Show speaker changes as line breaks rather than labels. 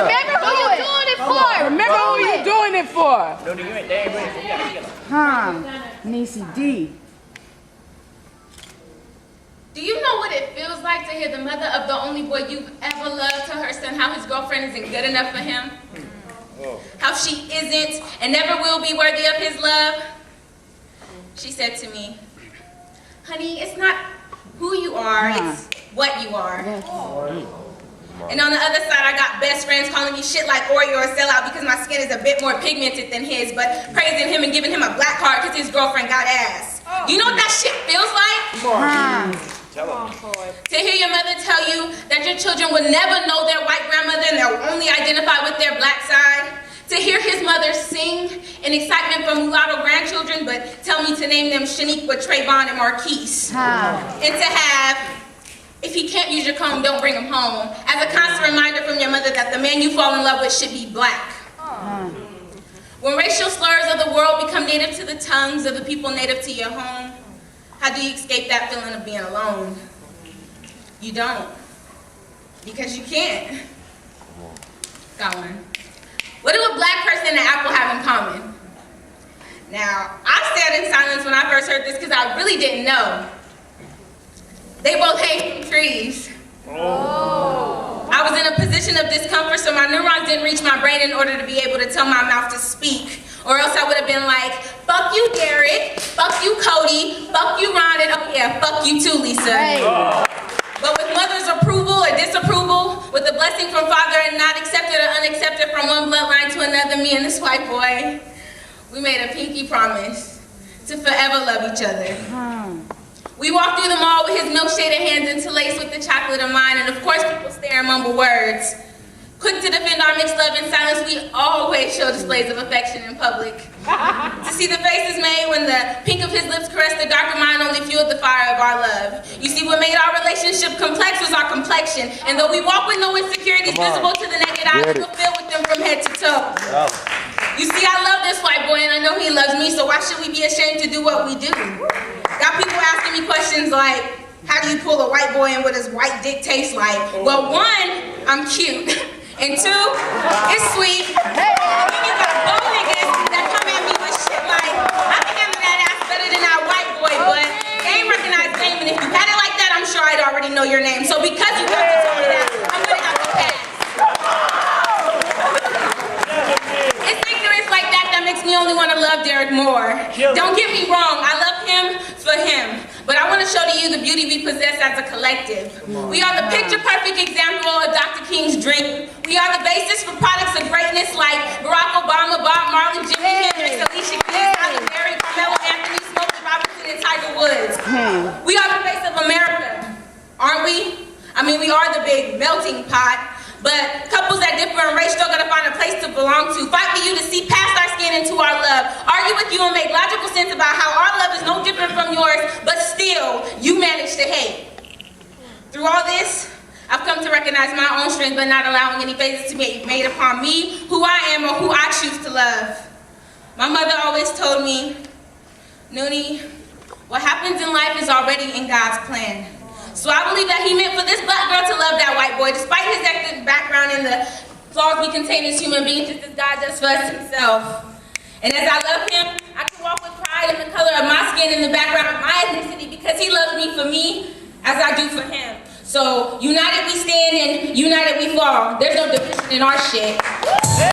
Remember who you doing it for.
Remember who you doing it for.
No, you ain't there. You gotta kill him.
Huh, Niecy D.
Do you know what it feels like to hear the mother of the only boy you've ever loved tell her son how his girlfriend isn't good enough for him? How she isn't and never will be worthy of his love? She said to me, honey, it's not who you are, it's what you are. And on the other side, I got best friends calling me shit like Oreo or sellout because my skin is a bit more pigmented than his, but praising him and giving him a black card because his girlfriend got ass. Do you know what that shit feels like?
Tell him.
To hear your mother tell you that your children would never know their white grandmother and they'll only identify with their black side. To hear his mother sing in excitement for mulatto grandchildren, but tell me to name them Shaniqua, Trayvon, and Marquise. And to have, if he can't use your comb, don't bring him home, as a constant reminder from your mother that the man you fall in love with should be black. When racial slurs of the world become native to the tongues of the people native to your home, how do you escape that feeling of being alone? You don't. Because you can't. Got one. What do a black person and an apple have in common? Now, I sat in silence when I first heard this because I really didn't know. They both hang from trees. I was in a position of discomfort, so my neurons didn't reach my brain in order to be able to tell my mouth to speak. Or else I would have been like, fuck you, Derek, fuck you, Cody, fuck you, Ron, and oh yeah, fuck you too, Lisa. Hey. But with mother's approval or disapproval, with the blessing from father and not accepted or unaccepted from one bloodline to another, me and this white boy, we made a pinky promise to forever love each other. We walked through the mall with his milk-shaded hands interlaced with the chocolate of mine, and of course people stare and mumble words. Quick to defend our mixed love in silence, we always show displays of affection in public. To see the faces made when the pink of his lips caressed the dark of mine only fueled the fire of our love. You see, what made our relationship complex was our complexion, and though we walk with no insecurities visible to the naked eye, we fulfill with them from head to toe. You see, I love this white boy, and I know he loves me, so why should we be ashamed to do what we do? Got people asking me questions like, how do you pull a white boy in what his white dick tastes like? Well, one, I'm cute. And two, it's sweet. Hey. And then you got both niggas that come at me with shit like, I can handle that ass better than that white boy, but they ain't recognize game, and if you had it like that, I'm sure I'd already know your name. So because you have to tell me that, I'm gonna have to pass. It's ignorance like that that makes me only want to love Derek more. Don't get me wrong, I love him for him. But I want to show to you the beauty we possess as a collective. We are the picture-perfect example of Dr. King's dream. We are the basis for products of greatness like Barack Obama, Bob Marley, Jimi Hendrix, Alicia Keys, Halle Berry, Carmelo Anthony, Smokey Robinson, and Tiger Woods. We are the face of America, aren't we? I mean, we are the big melting pot. But couples that differ in race still gotta find a place to belong to. Fight for you to see past our skin into our love. Argue with you and make logical sense about how our love is no different from yours, but still, you manage to hate. Through all this, I've come to recognize my own strength, but not allowing any phases to be made upon me, who I am, or who I choose to love. My mother always told me, Noonie, what happens in life is already in God's plan. So I believe that he meant for this black girl to love that white boy, despite his ethnic background and the flaws we contain as human beings, just as God does for us himself. And as I love him, I can walk with pride in the color of my skin and the background of my ethnicity because he loves me for me as I do for him. So united we stand and united we fall. There's no division in our shit.